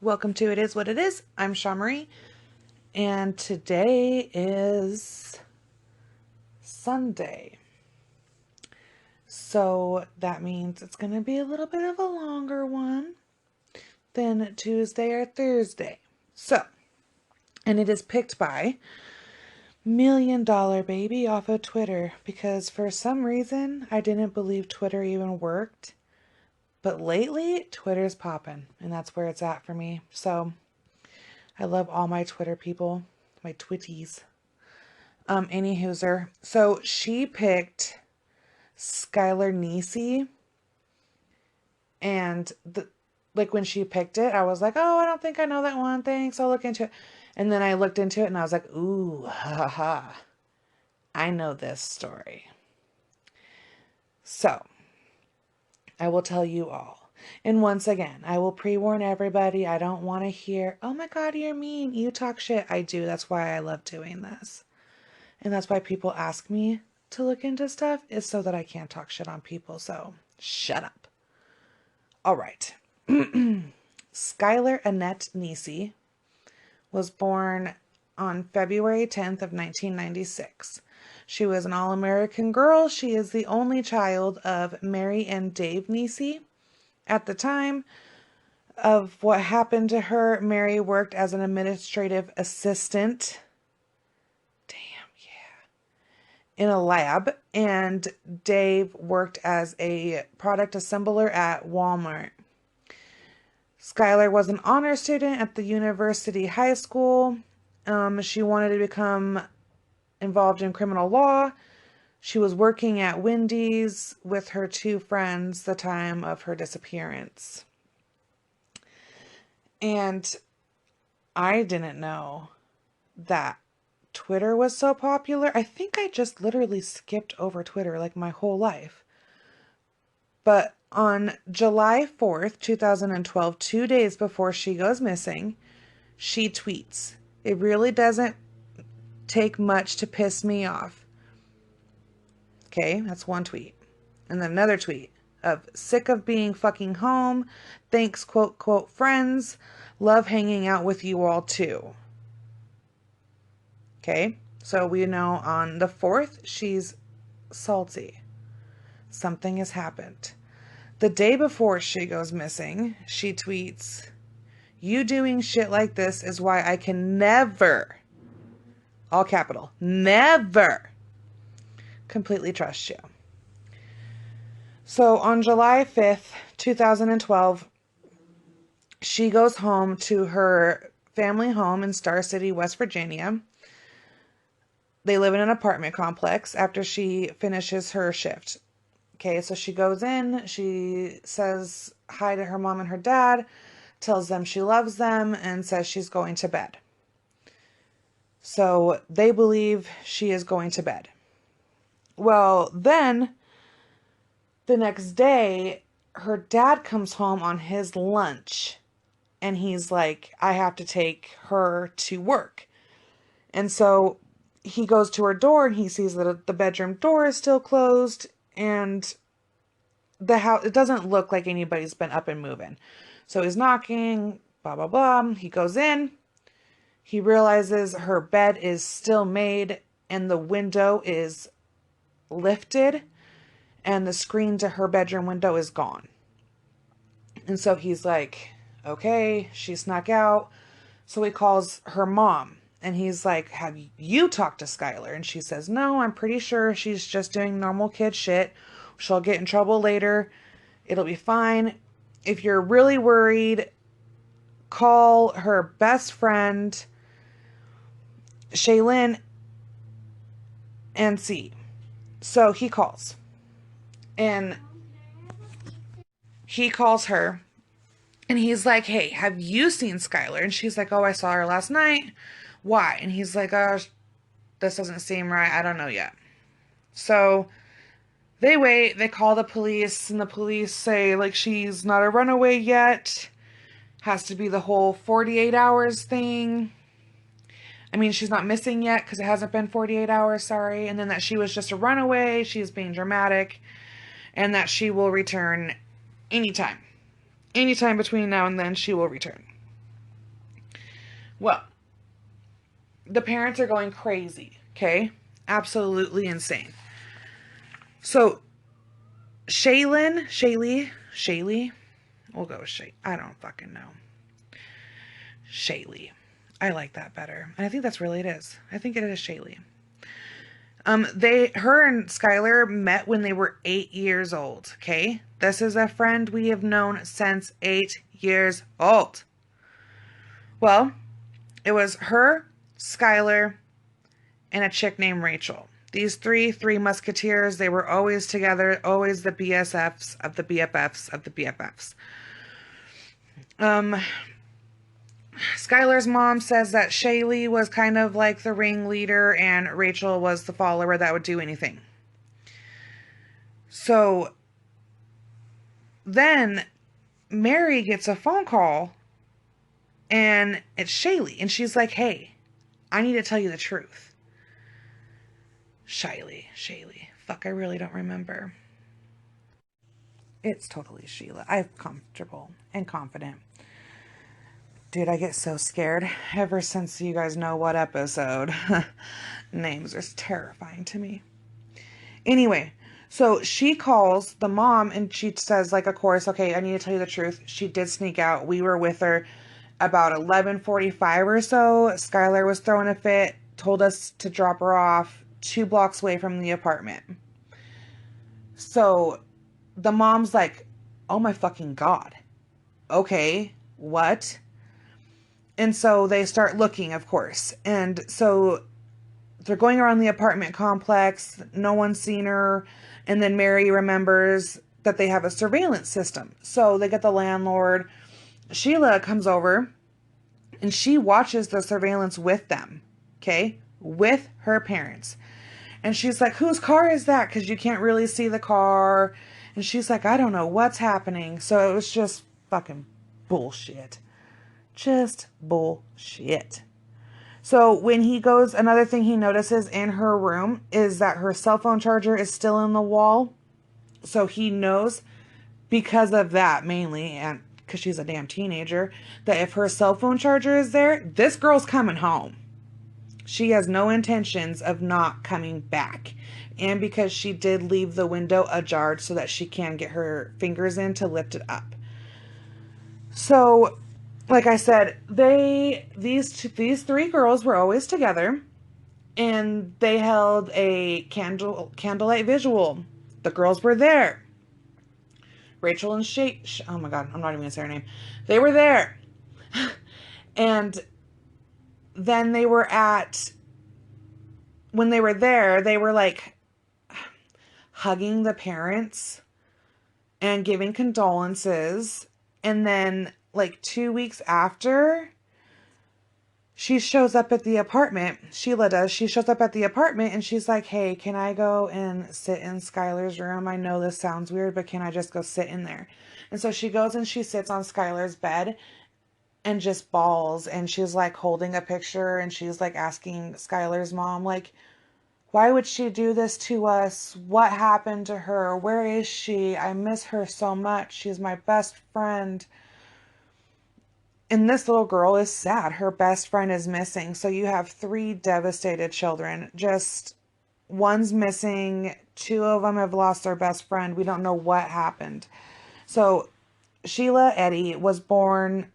Welcome to It Is What It Is. I'm Shaw Marie, and today is Sunday. So that means it's going to be a little bit of a longer one than Tuesday or Thursday. And it is picked by Million Dollar Baby off of Twitter because for some reason I didn't believe Twitter even worked. But lately, Twitter's popping, and that's where it's at for me. So I love all my Twitter people, my Twitties. Anywhoser. So she picked Skylar Neese, and when she picked it, I was like, oh, I don't think I know that one. Thanks, I'll look into it. And then I looked into it, and I was like, ooh, haha, I know this story. So I will tell you all. And once again, I will pre-warn everybody. I don't want to hear, oh my God, you're mean. You talk shit. I do. That's why I love doing this. And that's why people ask me to look into stuff, is so that I can't talk shit on people. So shut up. All right. Skylar Annette Neese was born on February 10th of 1996. She was an all-American girl. She is the only child of Mary and Dave Neese. At the time of what happened to her, Mary worked as an administrative assistant. Damn, yeah. In a lab, and Dave worked as a product assembler at Walmart. Skylar was an honor student at the University High School. She wanted to become involved in criminal law. She was working at Wendy's with her two friends the time of her disappearance. And I didn't know that Twitter was so popular. I think I just literally skipped over Twitter like my whole life. But on July 4th, 2012, 2 days before she goes missing, she tweets, "It really doesn't take much to piss me off." Okay, that's one tweet. And then another tweet of, "Sick of being fucking home. Thanks, quote, quote, friends. Love hanging out with you all too." Okay, so we know on the 4th, she's salty. Something has happened. The day before she goes missing, she tweets, "You doing shit like this is why I can never," all capital, never, "completely trust you." So on July 5th, 2012, she goes home to her family home in Star City, West Virginia. They live in an apartment complex after she finishes her shift. Okay, so she goes in, she says hi to her mom and her dad, tells them she loves them, and says she's going to bed. So they believe she is going to bed. Well, then the next day, her dad comes home on his lunch, and he's like, I have to take her to work. And so he goes to her door, and he sees that the bedroom door is still closed, and the house, it doesn't look like anybody's been up and moving. So he's knocking, blah, blah, blah. He goes in. He realizes her bed is still made and the window is lifted and the screen to her bedroom window is gone. And so he's like, okay, she snuck out. So he calls her mom and he's like, have you talked to Skylar? And she says, no, I'm pretty sure she's just doing normal kid shit. She'll get in trouble later. It'll be fine. If you're really worried, call her best friend, Shaylin, and see. So he calls. And he calls her. And he's like, hey, have you seen Skylar? And she's like, oh, I saw her last night. Why? And he's like, oh, this doesn't seem right. I don't know yet. So they wait, they call the police, and the police say, like, she's not a runaway yet. Has to be the whole 48 hours thing. I mean, she's not missing yet because it hasn't been 48 hours, sorry. And then that she was just a runaway, she's being dramatic, and that she will return anytime. Anytime between now and then, she will return. Well, the parents are going crazy, okay? Absolutely insane. So, Shaylee, we'll go with Shay. I don't fucking know. Shaylee. I like that better. And I think that's really it is. I think it is Shaylee. Her and Skylar met when they were 8 years old, okay? This is a friend we have known since 8 years old. Well, it was her, Skylar, and a chick named Rachel. These three musketeers, they were always together, always the BSFs of the BFFs of the BFFs. Skylar's mom says that Shaylee was kind of like the ringleader and Rachel was the follower that would do anything. So then Mary gets a phone call and it's Shaylee. And she's like, hey, I need to tell you the truth. Shaylee. Fuck, I really don't remember. It's totally Sheila. I'm comfortable and confident. Dude, I get so scared ever since you guys know what episode. Names are terrifying to me. Anyway, so she calls the mom and she says, like, of course, okay, I need to tell you the truth. She did sneak out. We were with her about 11:45 or so. Skylar was throwing a fit, told us to drop her off 2 blocks away from the apartment. So the mom's like, oh my fucking God. Okay, what? And so they start looking, of course. And so they're going around the apartment complex. No one's seen her. And then Mary remembers that they have a surveillance system. So they get the landlord. Sheila comes over and she watches the surveillance with them. Okay? With her parents. And she's like, whose car is that? Because you can't really see the car. And she's like, I don't know what's happening. So it was just fucking bullshit. Just bullshit. So when he goes, another thing he notices in her room is that her cell phone charger is still in the wall. So he knows because of that mainly, and because she's a damn teenager, that if her cell phone charger is there, this girl's coming home. She has no intentions of not coming back. And because she did leave the window ajar so that she can get her fingers in to lift it up. So, like I said, these 3 girls were always together, and they held a candlelight visual. The girls were there. Rachel and oh my God, I'm not even gonna say her name. They were there, and then when they were there, they were like hugging the parents and giving condolences, and then like 2 weeks after, she shows up at the apartment. Sheila does. She shows up at the apartment and she's like, hey, can I go and sit in Skylar's room? I know this sounds weird, but can I just go sit in there? And so she goes and she sits on Skylar's bed and just bawls. And she's like holding a picture and she's like asking Skylar's mom, like, why would she do this to us? What happened to her? Where is she? I miss her so much. She's my best friend. And this little girl is sad. Her best friend is missing. So you have 3 devastated children. Just one's missing. 2 of them have lost their best friend. We don't know what happened. So Sheila Eddy was born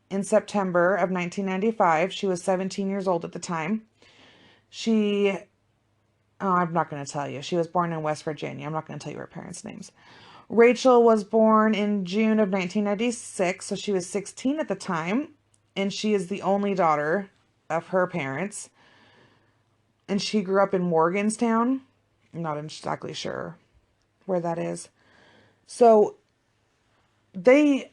in September of 1995. She was 17 years old at the time. I'm not going to tell you. She was born in West Virginia. I'm not going to tell you her parents' names. Rachel was born in June of 1996, so she was 16 at the time, and she is the only daughter of her parents. And she grew up in Morgantown. I'm not exactly sure where that is. So like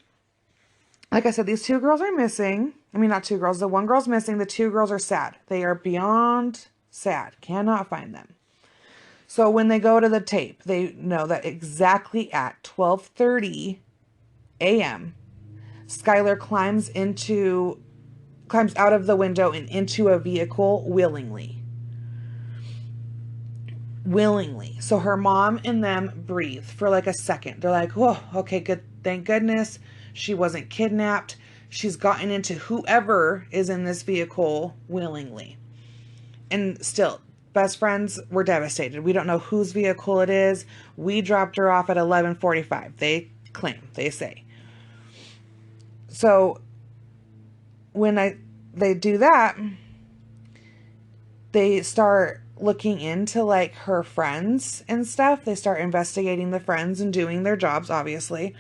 I said, these 2 girls are missing. I mean, not 2 girls. The one girl's missing. The 2 girls are sad. They are beyond sad. Cannot find them. So when they go to the tape, they know that exactly at 12:30 a.m., Skylar climbs out of the window and into a vehicle willingly. So her mom and them breathe for like a second. They're like, oh, okay, good. Thank goodness she wasn't kidnapped. She's gotten into whoever is in this vehicle willingly. And still, best friends were devastated. We don't know whose vehicle it is. We dropped her off at 11:45. They claim, they say. So when they do that, they start looking into like her friends and stuff. They start investigating the friends and doing their jobs, obviously.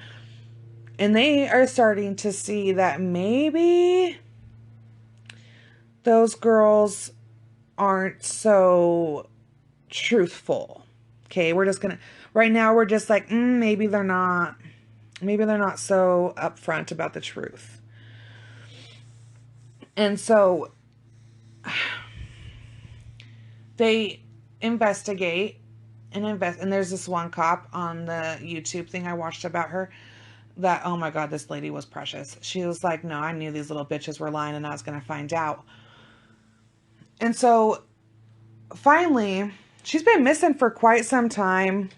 And they are starting to see that maybe those girls aren't so truthful. Okay, we're just gonna, right now we're just like, maybe they're not so upfront about the truth. And so they investigate and there's this one cop on the YouTube thing I watched about her that, oh my God, this lady was precious. She was like, no, I knew these little bitches were lying and I was going to find out. And so finally, she's been missing for quite some time.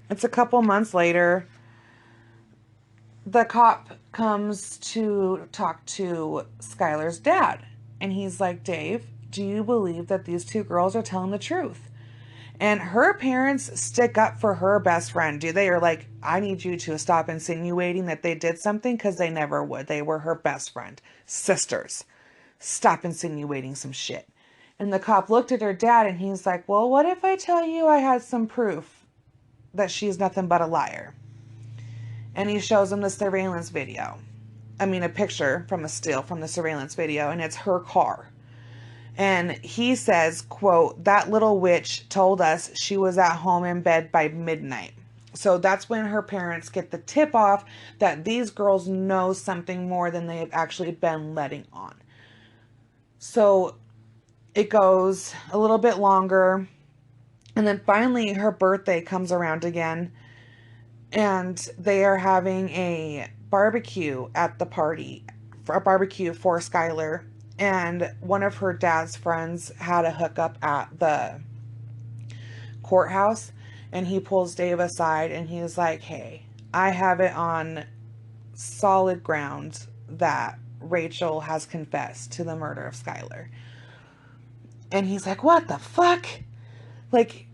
It's a couple months later. The cop comes to talk to Skylar's dad. And he's like, Dave, do you believe that these two girls are telling the truth? And her parents stick up for her best friend. They are like, I need you to stop insinuating that they did something, because they never would. They were her best friend. Sisters. Stop insinuating some shit. And the cop looked at her dad and he's like, well, what if I tell you I had some proof that she's nothing but a liar? And he shows him the surveillance video. I mean, a picture from a still from the surveillance video, and it's her car. And he says, quote, that little witch told us she was at home in bed by midnight. So that's when her parents get the tip off that these girls know something more than they have actually been letting on. So it goes a little bit longer. And then finally her birthday comes around again. And they are having a barbecue at the party. A barbecue for Skylar. And one of her dad's friends had a hookup at the courthouse. And he pulls Dave aside and he's like, hey, I have it on solid ground that Rachel has confessed to the murder of Skylar. And he's like, what the fuck? Like,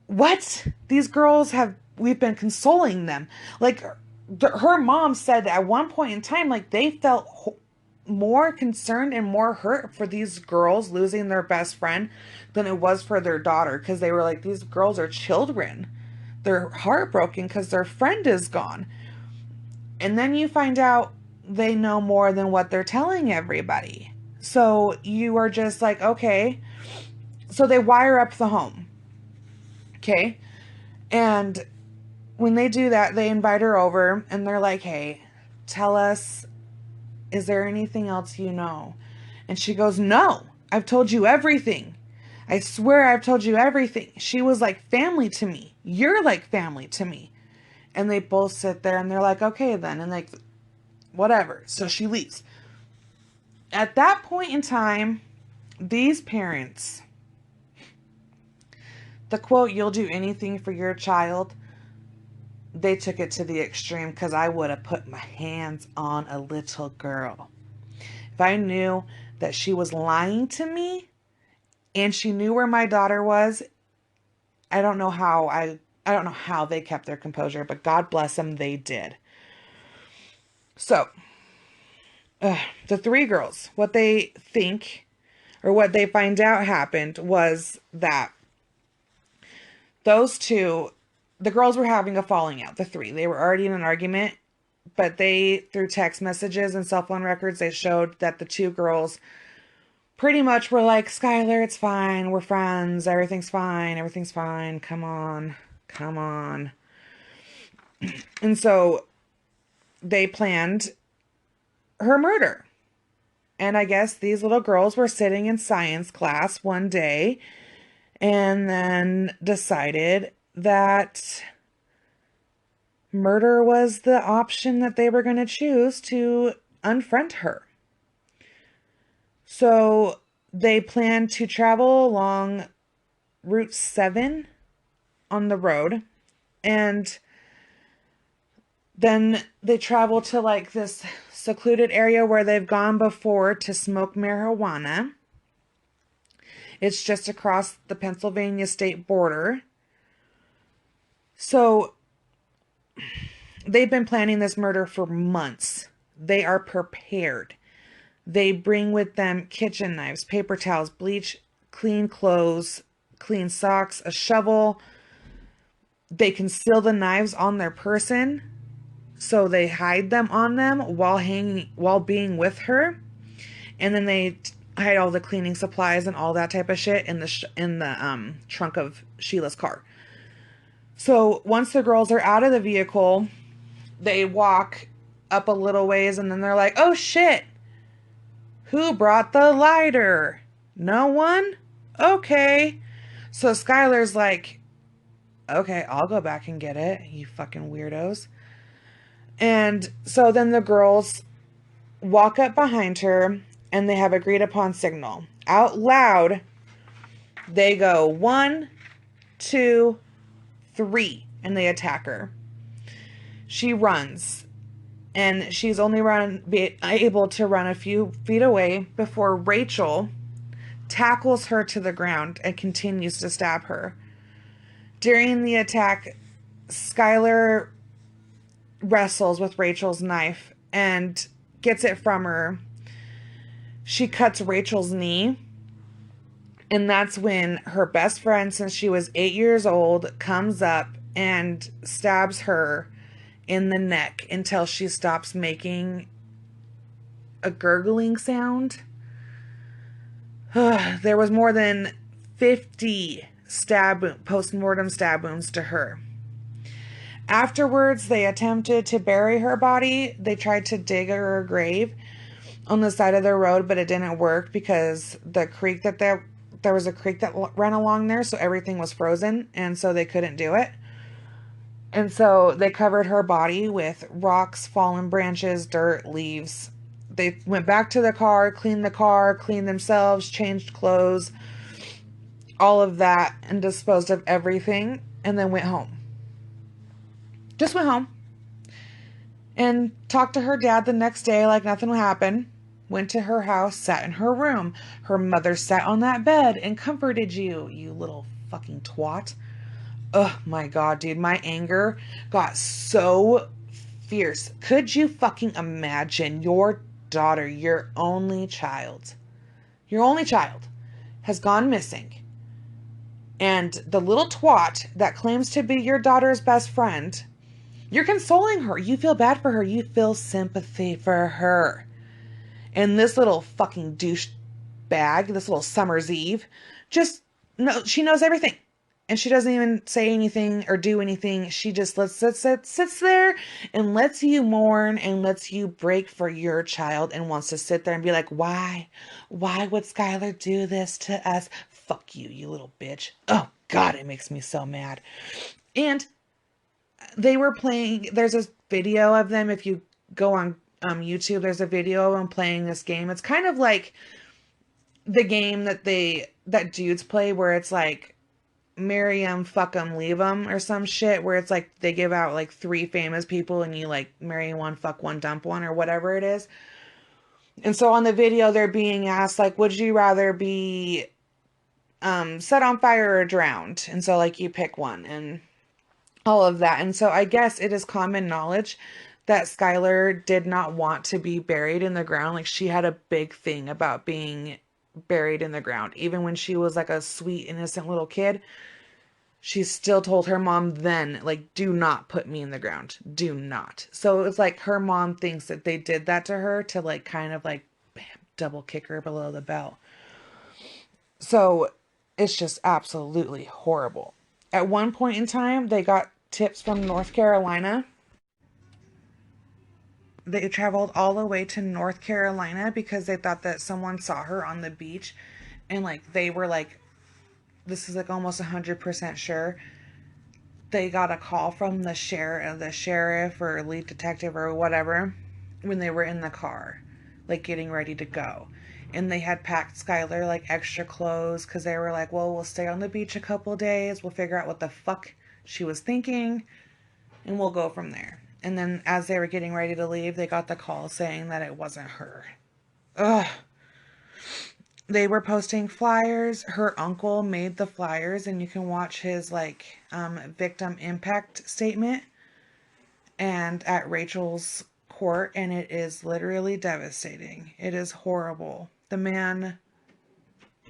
what? These girls we've been consoling them. Like, her mom said at one point in time, like, they felt more concerned and more hurt for these girls losing their best friend than it was for their daughter, because they were like, these girls are children. They're heartbroken because their friend is gone. And then you find out they know more than what they're telling everybody. So you are just like, okay. So they wire up the home. Okay. And when they do that, they invite her over and they're like, hey, tell us, is there anything else you know? And she goes, no, I've told you everything. I swear I've told you everything. She was like family to me. You're like family to me. And they both sit there and they're like, okay then. And like, whatever. So she leaves. At that point in time, these parents, the quote, you'll do anything for your child, they took it to the extreme, because I would have put my hands on a little girl. If I knew that she was lying to me and she knew where my daughter was, I don't know how they kept their composure, but God bless them, they did. So, the three girls, what they think, or what they find out happened, was that those two, the girls were having a falling out, the three. They were already in an argument, but they, through text messages and cell phone records, they showed that the two girls pretty much were like, Skylar, it's fine. We're friends. Everything's fine. Everything's fine. Come on. Come on. And so they planned her murder. And I guess these little girls were sitting in science class one day and then decided that murder was the option that they were going to choose to unfriend her. So they planned to travel along Route 7 on the road, and then they traveled to like this secluded area where they've gone before to smoke marijuana. It's just across the Pennsylvania state border. So they've been planning this murder for months. They are prepared. They bring with them kitchen knives, paper towels, bleach, clean clothes, clean socks, a shovel. They conceal the knives on their person, so they hide them on them while being with her, and then they hide all the cleaning supplies and all that type of shit in the trunk of Sheila's car. So once the girls are out of the vehicle, they walk up a little ways, and then they're like, "Oh shit! Who brought the lighter? No one? Okay." So Skylar's like, "Okay, I'll go back and get it, you fucking weirdos." And so then the girls walk up behind her and they have agreed upon signal. Out loud, they go 1, 2, 3, and they attack her. She runs, and she's only able to run a few feet away before Rachel tackles her to the ground and continues to stab her. During the attack, Skylar wrestles with Rachel's knife and gets it from her. She cuts Rachel's knee, and that's when her best friend, since she was 8 years old, comes up and stabs her in the neck until she stops making a gurgling sound. There was more than 50 post-mortem stab wounds to her. Afterwards, they attempted to bury her body. They tried to dig her a grave on the side of the road, but it didn't work because the creek that there was a creek that ran along there, so everything was frozen, and so they couldn't do it. And so they covered her body with rocks, fallen branches, dirt, leaves. They went back to the car, cleaned themselves, changed clothes, all of that, and disposed of everything, and then went home. Just went home and talked to her dad the next day like nothing happened. Went to her house, sat in her room. Her mother sat on that bed and comforted you, you little fucking twat. Oh my God, dude, my anger got so fierce. Could you fucking imagine your daughter, your only child, has gone missing, and the little twat that claims to be your daughter's best friend, you're consoling her. You feel bad for her. You feel sympathy for her. And this little fucking douche bag, this little Summer's Eve, she knows everything. And she doesn't even say anything or do anything. She just sits there and lets you mourn and lets you break for your child and wants to sit there and be like, why? Why would Skylar do this to us? Fuck you, you little bitch. Oh, God, it makes me so mad. And they were playing, there's this video of them. If you go on YouTube, there's a video of them playing this game. It's kind of like the game that dudes play where it's like, marry 'em, fuck 'em, leave 'em, or some shit, where it's like they give out like 3 famous people and you like marry one, fuck one, dump one, or whatever it is. And so on the video, they're being asked, like, would you rather be set on fire or drowned? And so like you pick one and all of that. And so I guess it is common knowledge that Skylar did not want to be buried in the ground. Like, she had a big thing about being buried in the ground. Even when she was like a sweet, innocent little kid, she still told her mom then, like, do not put me in the ground. Do not. So it's like her mom thinks that they did that to her to like kind of like bam, double kick her below the belt. So it's just absolutely horrible. At one point in time, they got tips from North Carolina. They traveled all the way to North Carolina because they thought that someone saw her on the beach, and like they were like, this is like almost 100% sure. They got a call from the sheriff or lead detective or whatever when they were in the car, like getting ready to go. And they had packed Skylar like extra clothes because they were like, well, we'll stay on the beach a couple days. We'll figure out what the fuck she was thinking and we'll go from there. And then as they were getting ready to leave, they got the call saying that it wasn't her. Ugh. They were posting flyers. Her uncle made the flyers, and you can watch his victim impact statement and at Rachel's court, and it is literally devastating. It is horrible. The man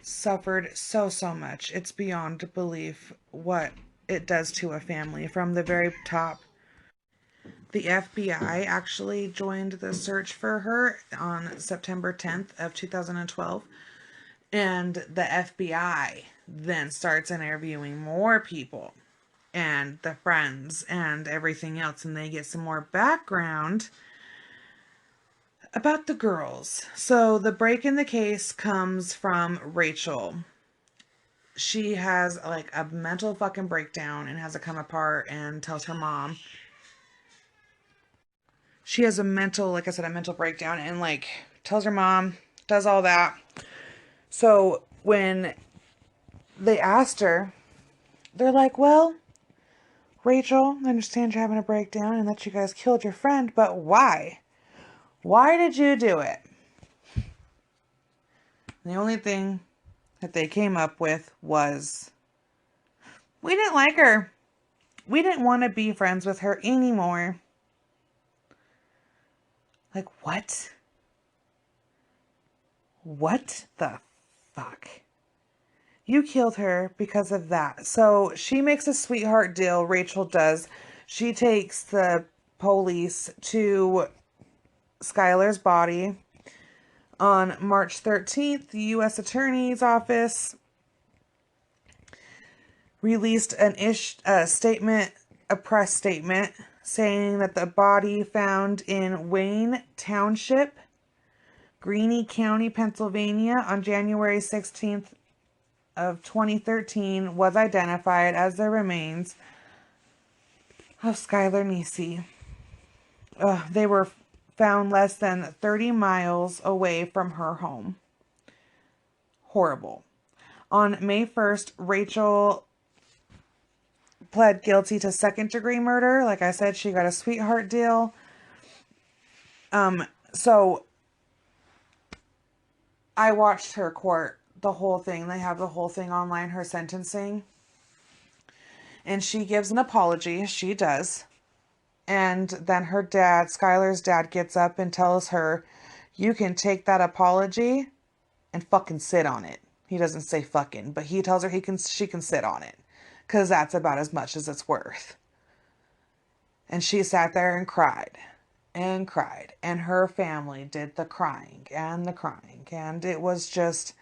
suffered so much. It's beyond belief what it does to a family from the very top. The FBI actually joined the search for her on September 10th of 2012. And the FBI then starts interviewing more people and the friends and everything else. And they get some more background about the girls. So the break in the case comes from Rachel. She has a mental fucking breakdown and has to come apart and tells her mom. She has a mental breakdown and tells her mom, does all that. So when they asked her, they're like, well, Rachel, I understand you're having a breakdown and that you guys killed your friend, but why? Why did you do it? The only thing that they came up with was, we didn't like her. We didn't want to be friends with her anymore. Like, what? What the fuck? You killed her because of that. So she makes a sweetheart deal, Rachel does. She takes the police to Skylar's body. On March 13th, the U.S. Attorney's Office released a statement, a press statement, saying that the body found in Wayne Township, Greene County, Pennsylvania, on January 16th of 2013 was identified as the remains of Skylar Neese. They were found less than 30 miles away from her home. Horrible. On May 1st, Rachel pled guilty to second-degree murder. Like I said, she got a sweetheart deal. So I watched her court, the whole thing. They have the whole thing online, her sentencing. And she gives an apology. She does. And then her dad, Skylar's dad, gets up and tells her, you can take that apology and fucking sit on it. He doesn't say fucking, but he tells her she can sit on it. Because that's about as much as it's worth. And she sat there and cried. And cried. And her family did the crying. And the crying. And it was just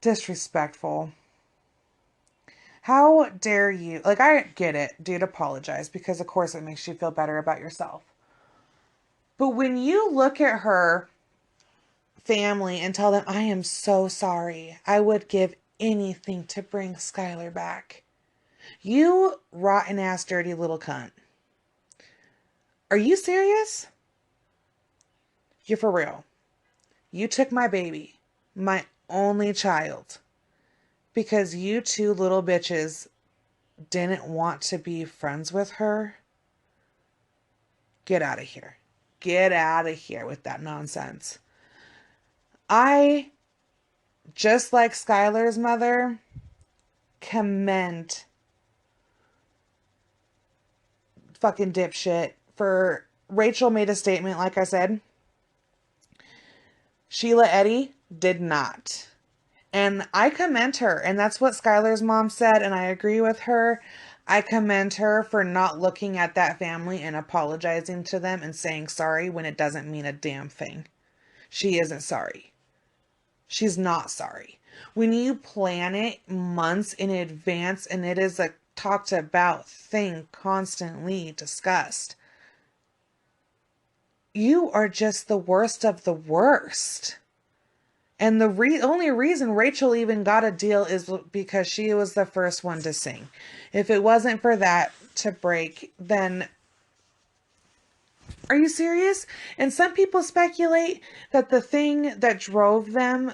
disrespectful. How dare you? I get it. Dude, apologize. Because, of course, it makes you feel better about yourself. But when you look at her family and tell them, I am so sorry. I would give anything to bring Skylar back. You rotten ass dirty little cunt. Are you serious? You're for real. You took my baby. My only child. Because you two little bitches didn't want to be friends with her. Get out of here. Get out of here with that nonsense. I, just like Skylar's mother, commend fucking dipshit for Rachel made a statement, like I said. Sheila Eddy did not. And I commend her. And that's what Skylar's mom said. And I agree with her. I commend her for not looking at that family and apologizing to them and saying sorry when it doesn't mean a damn thing. She isn't sorry. She's not sorry. When you plan it months in advance and it is a talked about thing constantly discussed, you are just the worst of the worst. And the only reason Rachel even got a deal is because she was the first one to sing. If it wasn't for that to break, then are you serious? And some people speculate that the thing that drove them,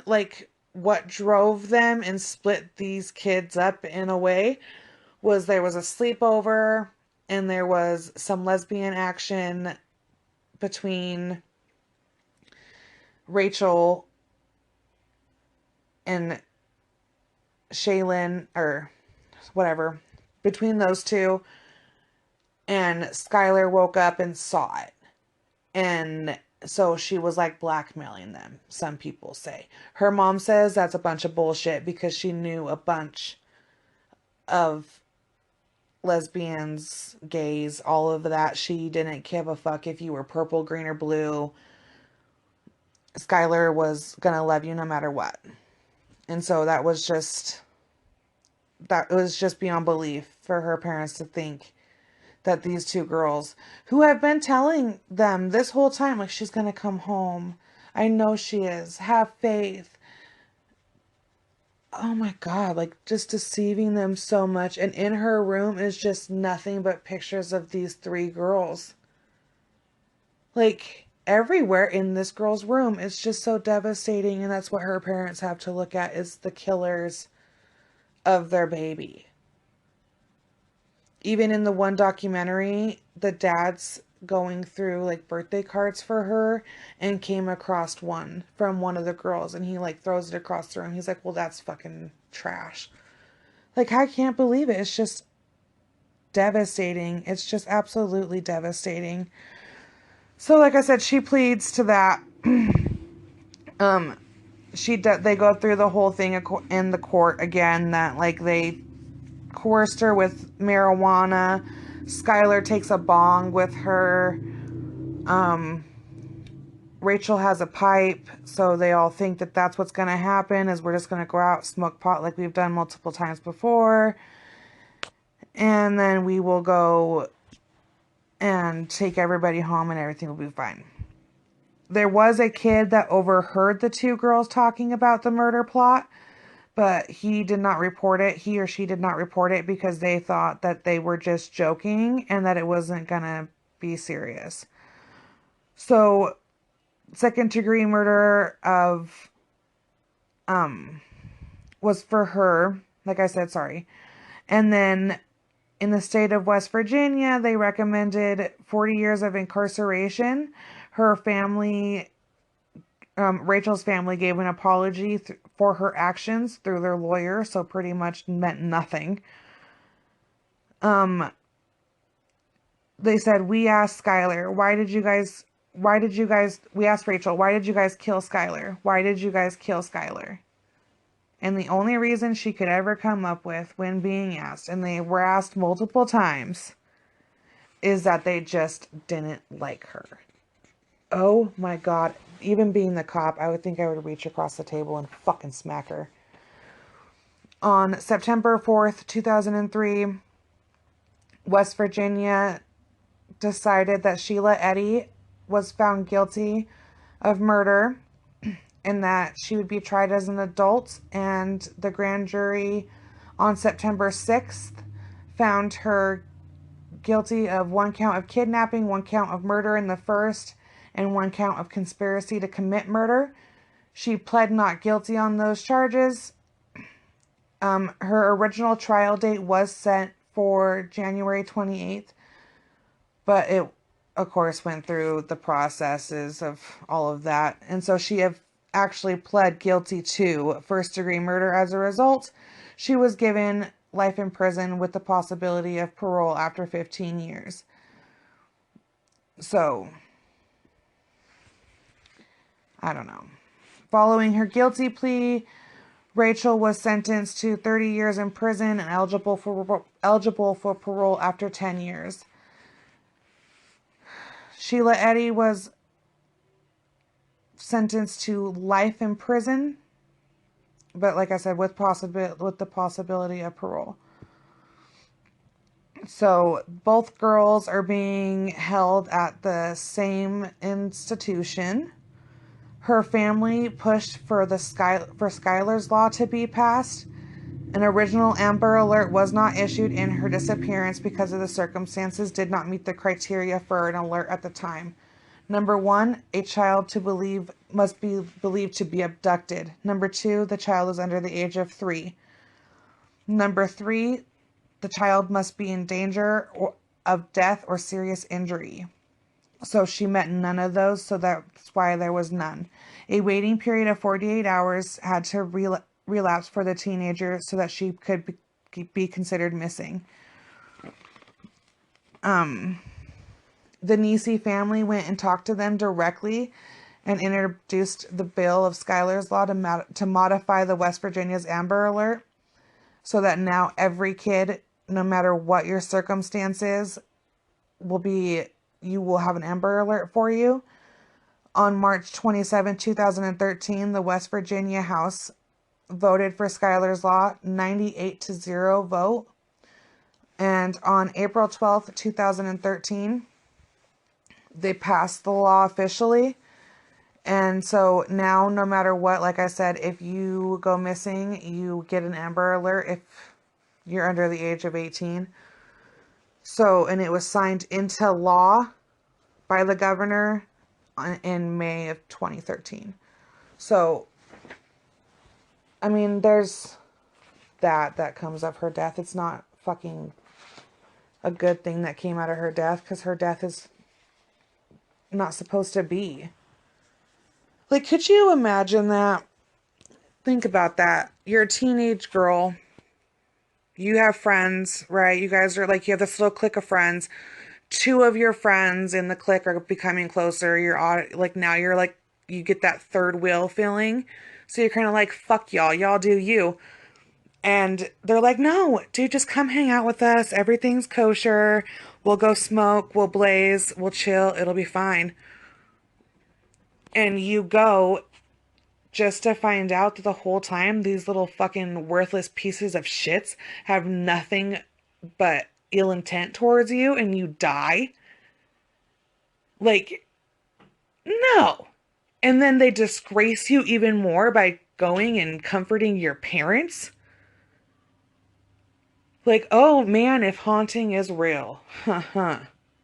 what drove them and split these kids up in a way, was there was a sleepover and there was some lesbian action between Rachel and Shaylin, or whatever, between those two, and Skylar woke up and saw it. And so she was like blackmailing them, some people say. Her mom says that's a bunch of bullshit because she knew a bunch of lesbians, gays, all of that. She didn't give a fuck if you were purple, green, or blue. Skylar was gonna love you no matter what. And so that was just beyond belief for her parents to think that these two girls, who have been telling them this whole time, like, she's gonna come home, I know she is, have faith. Oh my God, like, just deceiving them so much. And in her room is just nothing but pictures of these three girls. Like, everywhere in this girl's room is just so devastating. And that's what her parents have to look at, is the killers of their baby. Even in the one documentary, the dad's going through like birthday cards for her and came across one from one of the girls, and he like throws it across the room. He's like, well, that's fucking trash. Like, I can't believe it. It's just devastating. It's just absolutely devastating. So like I said, she pleads to that. They go through the whole thing in the court again, that like they coerced her with marijuana. Skylar takes a bong with her. Rachel has a pipe, so they all think that that's what's going to happen, is we're just going to go out, smoke pot like we've done multiple times before, and then we will go and take everybody home and everything will be fine. There was a kid that overheard the two girls talking about the murder plot, but he did not report it. He or she did not report it because they thought that they were just joking and that it wasn't going to be serious. So, second degree murder was for her, like I said, sorry. And then in the state of West Virginia, they recommended 40 years of incarceration. Her family, Rachel's family, gave an apology for her actions through their lawyer, so pretty much meant nothing. They said, we asked Skylar, we asked Rachel, why did you guys kill Skylar? Why did you guys kill Skylar? And the only reason she could ever come up with when being asked, and they were asked multiple times, is that they just didn't like her. Oh my God. Even being the cop, I would think I would reach across the table and fucking smack her. On September 4th, 2003, West Virginia decided that Sheila Eddy was found guilty of murder and that she would be tried as an adult, and the grand jury on September 6th found her guilty of 1 count of kidnapping, 1 count of murder in the first, and 1 count of conspiracy to commit murder. She pled not guilty on those charges. Her original trial date was set for January 28th, but it, of course, went through the processes of all of that. And so she actually pled guilty to first-degree murder as a result. She was given life in prison with the possibility of parole after 15 years. So, I don't know. Following her guilty plea, Rachel was sentenced to 30 years in prison and eligible for parole after 10 years. Sheila Eddy was sentenced to life in prison, but like I said, with the possibility of parole. So both girls are being held at the same institution. Her family pushed for Skylar's law to be passed. An original Amber Alert was not issued in her disappearance because of the circumstances did not meet the criteria for an alert at the time. Number 1, a child must be believed to be abducted. Number 2, the child is under the age of 3. Number 3, the child must be in danger of death or serious injury. So she met none of those, so that's why there was none. A waiting period of 48 hours had to relapse for the teenager so that she could be considered missing. The Neese family went and talked to them directly and introduced the bill of Skylar's Law to modify the West Virginia's Amber Alert so that now every kid, no matter what your circumstances, you will have an Amber Alert for you. On March 27, 2013, the West Virginia House voted for Skylar's Law, 98-0 vote. And on April 12th, 2013, they passed the law officially. And so now, no matter what, like I said, if you go missing, you get an Amber Alert if you're under the age of 18. So, and it was signed into law by the governor in May of 2013. So, I mean, there's that comes of her death. It's not fucking a good thing that came out of her death, because her death is not supposed to be. Like, could you imagine that? Think about that. You're a teenage girl. You have friends, right? You guys are like, you have this little clique of friends. Two of your friends in the clique are becoming closer. Now you're like, you get that third wheel feeling. So you're kind of like, fuck y'all. Y'all do you. And they're like, no, dude, just come hang out with us. Everything's kosher. We'll go smoke. We'll blaze. We'll chill. It'll be fine. And you go just to find out that the whole time these little fucking worthless pieces of shits have nothing but ill intent towards you, and you die. Like, no. And then they disgrace you even more by going and comforting your parents. Like, oh man, if haunting is real.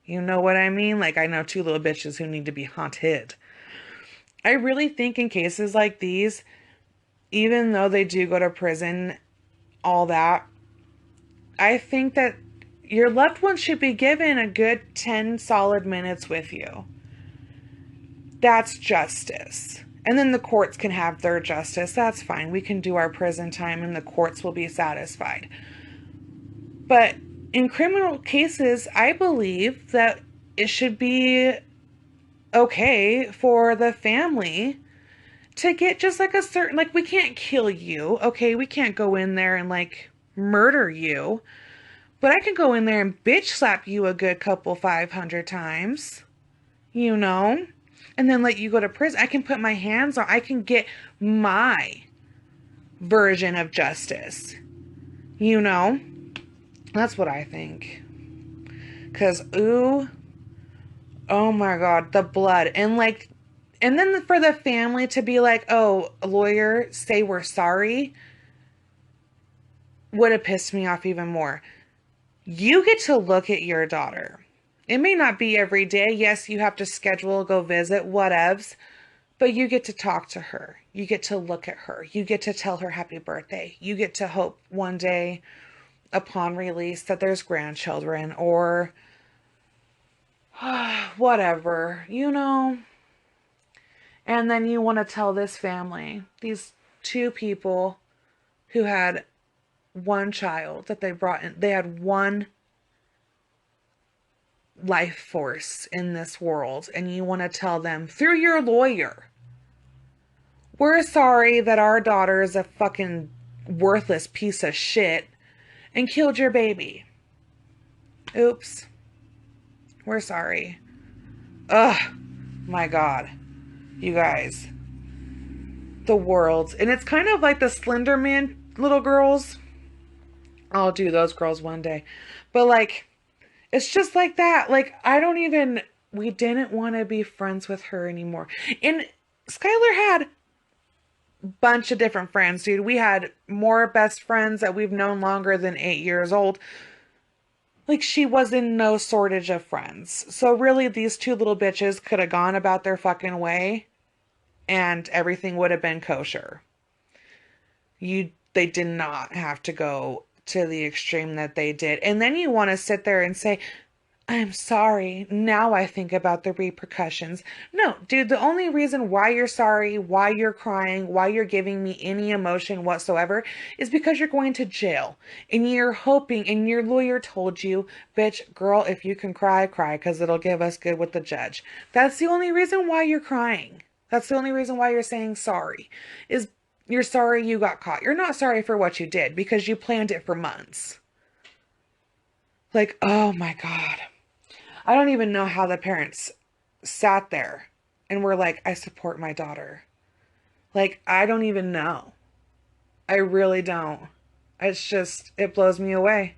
You know what I mean? Like, I know two little bitches who need to be haunted. I really think in cases like these, even though they do go to prison, all that, I think that your loved one should be given a good 10 solid minutes with you. That's justice. And then the courts can have their justice. That's fine. We can do our prison time and the courts will be satisfied. But in criminal cases, I believe that it should be okay for the family to get just like a certain, like, we can't kill you, okay? We can't go in there and like murder you, but I can go in there and bitch slap you a good couple 500 times, you know, and then let you go to prison. I can put my hands on, I can get my version of justice, you know? That's what I think. Because, ooh, oh my God, the blood. And like, and then for the family to be like, oh, a lawyer, say we're sorry, would have pissed me off even more. You get to look at your daughter. It may not be every day. Yes, you have to schedule, go visit, whatevs. But you get to talk to her. You get to look at her. You get to tell her happy birthday. You get to hope one day upon release that there's grandchildren or whatever, you know. And then you want to tell this family, these two people who had one child that they brought in, they had one life force in this world, and you want to tell them through your lawyer, we're sorry that our daughter is a fucking worthless piece of shit and killed your baby. Oops. We're sorry. Ugh. My God. You guys. The world. And it's kind of like the Slender Man little girls. I'll do those girls one day. But like, it's just like that. Like, we didn't want to be friends with her anymore. And Skylar had a bunch of different friends, dude. We had more best friends that we've known longer than 8 years old. Like, she was in no shortage of friends. So really, these two little bitches could have gone about their fucking way and everything would have been kosher. They did not have to go to the extreme that they did. And then you want to sit there and say, I'm sorry. Now I think about the repercussions. No, dude, the only reason why you're sorry, why you're crying, why you're giving me any emotion whatsoever is because you're going to jail. And you're hoping, and your lawyer told you, bitch, girl, if you can cry, cry, because it'll give us good with the judge. That's the only reason why you're crying. That's the only reason why you're saying sorry, is you're sorry you got caught. You're not sorry for what you did because you planned it for months. Like, oh my God. I don't even know how the parents sat there and were like, I support my daughter. Like, I don't even know. I really don't. It's just, it blows me away.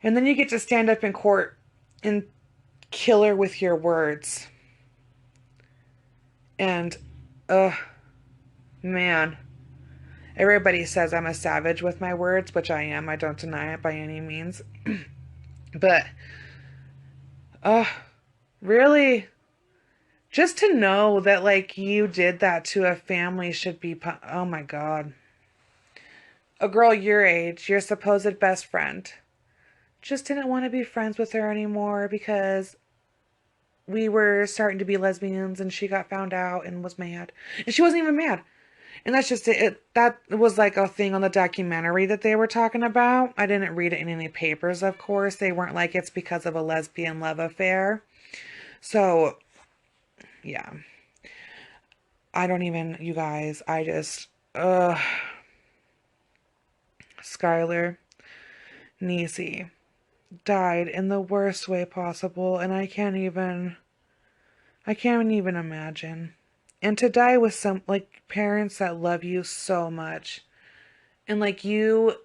And then you get to stand up in court and kill her with your words. And, ugh, man. Everybody says I'm a savage with my words, which I am. I don't deny it by any means. But, really? Just to know that, like, you did that to a family should be, oh my God. A girl your age, your supposed best friend, just didn't want to be friends with her anymore because we were starting to be lesbians and she got found out and was mad. And she wasn't even mad. And that's just it. That was like a thing on the documentary that they were talking about. I didn't read it in any papers, of course. They weren't like it's because of a lesbian love affair. So, yeah. I don't even, you guys, I just, Skylar Neese died in the worst way possible, and I can't even imagine. And to die with some, like, parents that love you so much, and, like, you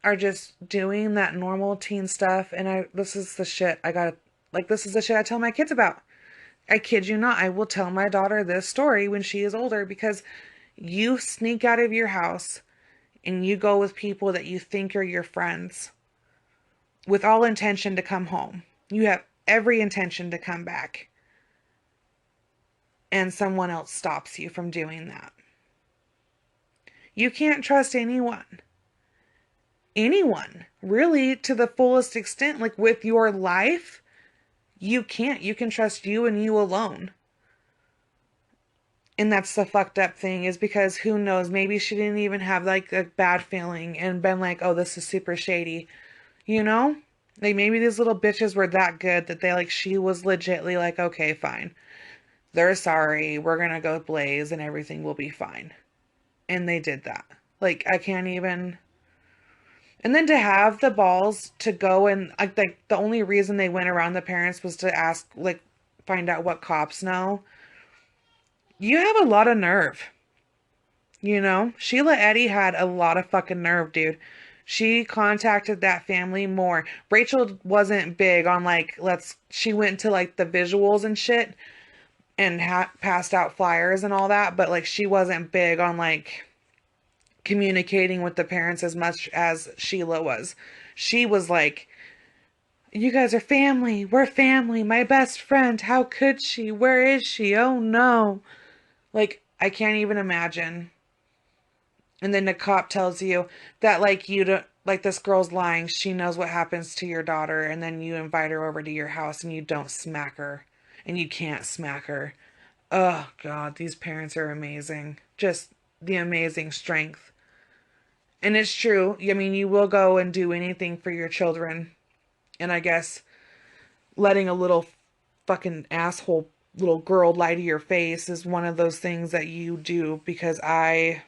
are just doing that normal teen stuff, and this is the shit I gotta, like, this is the shit I tell my kids about. I kid you not, I will tell my daughter this story when she is older because you sneak out of your house and you go with people that you think are your friends with all intention to come home. You have every intention to come back. And someone else stops you from doing that. You can't trust anyone. Anyone, really, to the fullest extent, like with your life, you can't. You can trust you and you alone. And that's the fucked up thing, is because who knows, maybe she didn't even have like a bad feeling and been like, oh, this is super shady. You know? Like maybe these little bitches were that good that they like, she was legitly like, okay, fine. They're sorry. We're gonna go blaze and everything will be fine. And they did that. Like, I can't even. And then to have the balls to go and like the only reason they went around the parents was to ask, like, find out what cops know. You have a lot of nerve. You know, Sheila Eddy had a lot of fucking nerve, dude. She contacted that family more. Rachel wasn't big on like, she went to like the visuals and shit and passed out flyers and all that, but like she wasn't big on like communicating with the parents as much as Sheila was. She was like, you guys are family. We're family. My best friend. How could she? Where is she? Oh no. Like, I can't even imagine. And then the cop tells you that like you don't, like, this girl's lying. She knows what happens to your daughter. And then you invite her over to your house and you don't smack her. And you can't smack her. Oh God, these parents are amazing. Just the amazing strength. And it's true. I mean, you will go and do anything for your children. And I guess letting a little fucking asshole little girl lie to your face is one of those things that you do, because I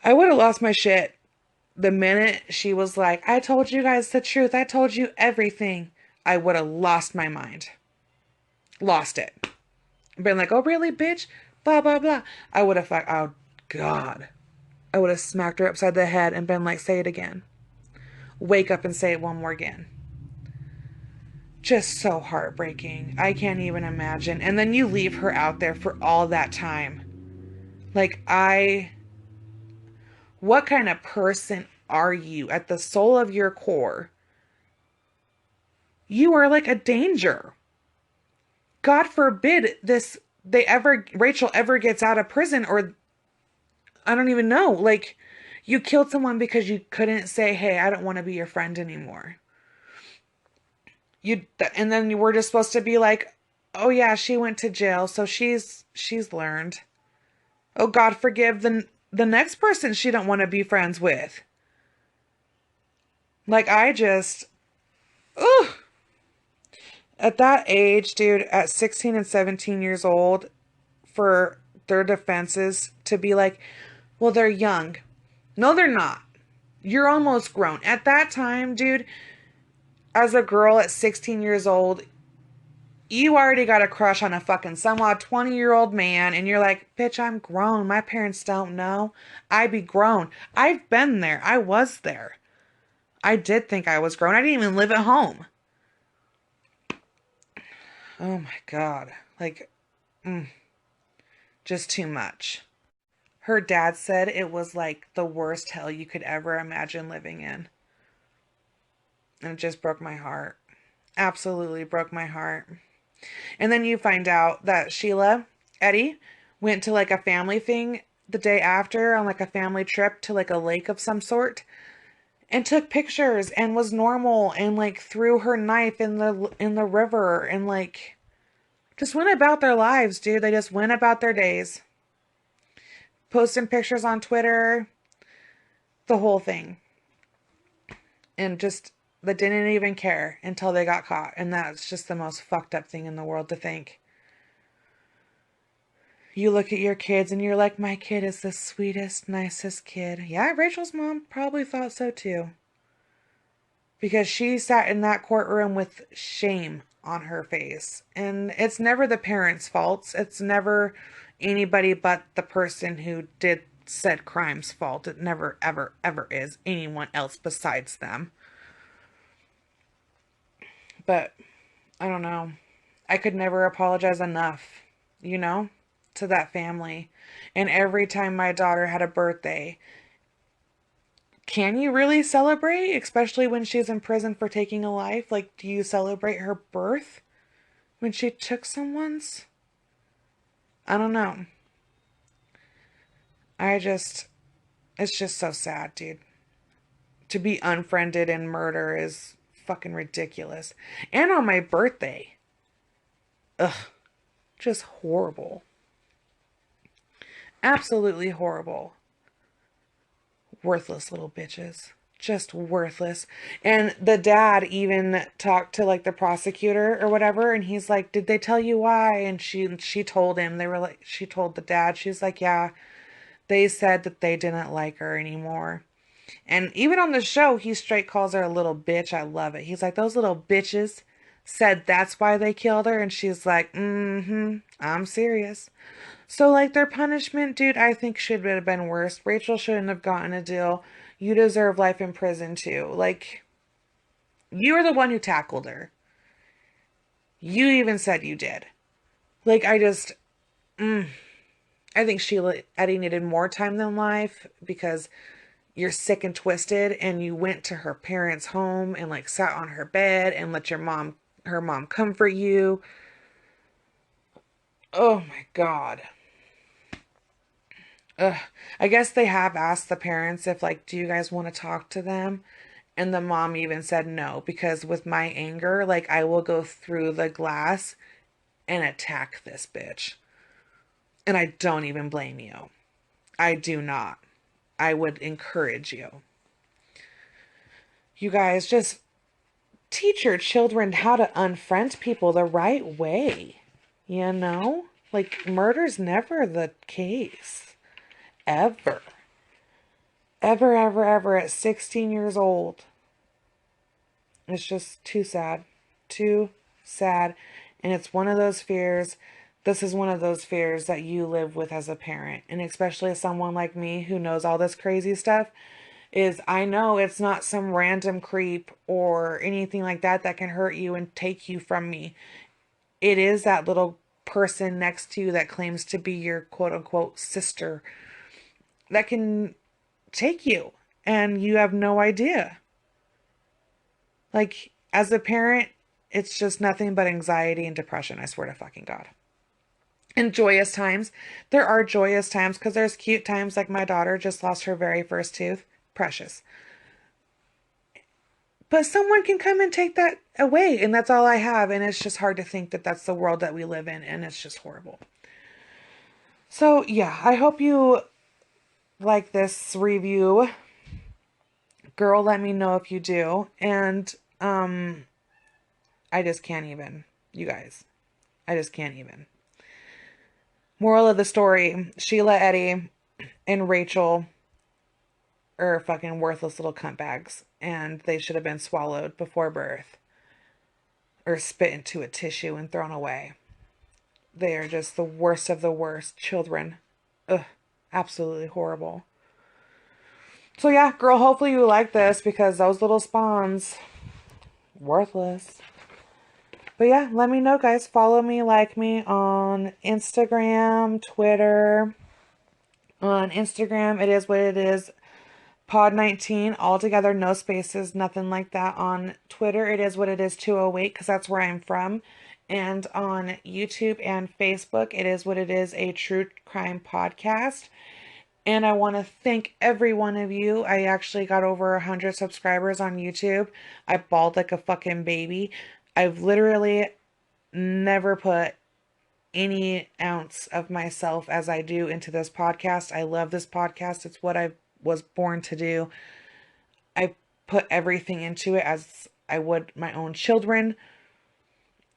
would have lost my shit the minute she was like, I told you guys the truth. I told you everything. I would have lost my mind. Lost it. Been like, oh really, bitch? Blah, blah, blah. I would have, oh God. I would have smacked her upside the head and been like, say it again. Wake up and say it one more again. Just so heartbreaking. I can't even imagine. And then you leave her out there for all that time. Like, what kind of person are you at the soul of your core? You are like a danger. God forbid Rachel ever gets out of prison, or I don't even know. Like, you killed someone because you couldn't say, hey, I don't want to be your friend anymore. and then you were just supposed to be like, oh yeah, she went to jail, so she's learned. Oh God, forgive the next person she don't want to be friends with. Like I just, ugh. At that age, dude, at 16 and 17 years old, for their defenses to be like, well, they're young. No, they're not. You're almost grown. At that time, dude, as a girl at 16 years old, you already got a crush on a fucking somewhat 20-year-old man, and you're like, bitch, I'm grown. My parents don't know. I be grown. I've been there. I was there. I did think I was grown. I didn't even live at home. Oh my God. Like, just too much. Her dad said it was like the worst hell you could ever imagine living in. And it just broke my heart. Absolutely broke my heart. And then you find out that Sheila, Eddie, went to like a family thing the day after on like a family trip to like a lake of some sort and took pictures and was normal and like threw her knife in the river and like just went about their lives, dude. They just went about their days. Posting pictures on Twitter, the whole thing. And just they didn't even care until they got caught. And that's just the most fucked up thing in the world to think. You look at your kids and you're like, my kid is the sweetest, nicest kid. Yeah, Rachel's mom probably thought so too. Because she sat in that courtroom with shame on her face. And it's never the parents' faults. It's never anybody but the person who did said crime's fault. It never, ever, ever is anyone else besides them. But I don't know. I could never apologize enough, you know, to that family. And every time my daughter had a birthday, can you really celebrate? Especially when she's in prison for taking a life? Like, do you celebrate her birth when she took someone's? I don't know. It's just so sad, dude. To be unfriended and murder is fucking ridiculous. And on my birthday. Ugh. Just horrible. Absolutely horrible. Worthless little bitches. Just worthless. And the dad even talked to like the prosecutor or whatever, and he's like, did they tell you why? And she told him, they were like, she told the dad, she's like, yeah, they said that they didn't like her anymore. And even on the show, he straight calls her a little bitch. I love it. He's like, those little bitches said that's why they killed her. And she's like, I'm serious. So, like, their punishment, dude, I think should have been worse. Rachel shouldn't have gotten a deal. You deserve life in prison, too. Like, you were the one who tackled her. You even said you did. Like, I think Eddie needed more time than life because you're sick and twisted and you went to her parents' home and like sat on her bed and let her mom comfort you. Oh my God. Ugh. I guess they have asked the parents if like, do you guys want to talk to them? And the mom even said no, because with my anger, like I will go through the glass and attack this bitch. And I don't even blame you. I do not. I would encourage you. You guys just teach your children how to unfriend people the right way. You know? Like, murder's never the case. Ever. Ever, ever, ever at 16 years old. It's just too sad. Too sad. And it's one of those fears. This is one of those fears that you live with as a parent. And especially someone like me who knows all this crazy stuff. Is I know it's not some random creep or anything like that that can hurt you and take you from me. It is that little person next to you that claims to be your quote unquote sister that can take you and you have no idea. Like, as a parent, it's just nothing but anxiety and depression, I swear to fucking God. And joyous times. There are joyous times because there's cute times like my daughter just lost her very first tooth. Precious. But someone can come and take that away, and that's all I have. And it's just hard to think that that's the world that we live in, and it's just horrible. So, yeah, I hope you like this review. Girl, let me know if you do. And I just can't even, you guys. I just can't even. Moral of the story, Sheila, Eddie, and Rachel are fucking worthless little cunt bags, and they should have been swallowed before birth or spit into a tissue and thrown away. They are just the worst of the worst children. Ugh, absolutely horrible. So yeah, girl, hopefully you like this because those little spawns, worthless. But yeah, let me know, guys. Follow me, like me on Instagram, Twitter. On Instagram, it is what it is. Pod19, all together, no spaces, nothing like that. On Twitter, it is what it is 208, because that's where I'm from. And on YouTube and Facebook, it is what it is, a true crime podcast. And I want to thank every one of you. I actually got over 100 subscribers on YouTube. I bawled like a fucking baby. I've literally never put any ounce of myself as I do into this podcast. I love this podcast. It's what I was born to do. I put everything into it as I would my own children.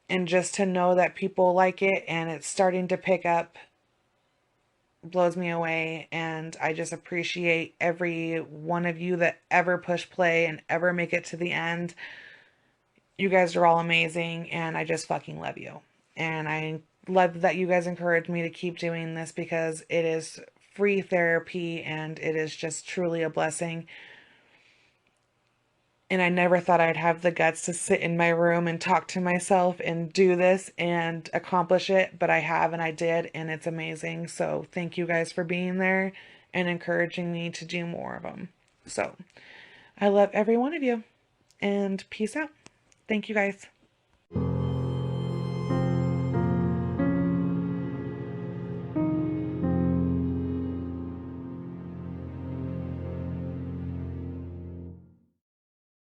And just to know that people like it and it's starting to pick up blows me away. And I just appreciate every one of you that ever push play and ever make it to the end. You guys are all amazing, and I just fucking love you. And I love that you guys encourage me to keep doing this because it is free therapy and it is just truly a blessing. And I never thought I'd have the guts to sit in my room and talk to myself and do this and accomplish it, but I have and I did, and it's amazing. So thank you guys for being there and encouraging me to do more of them. So I love every one of you, and peace out. Thank you guys.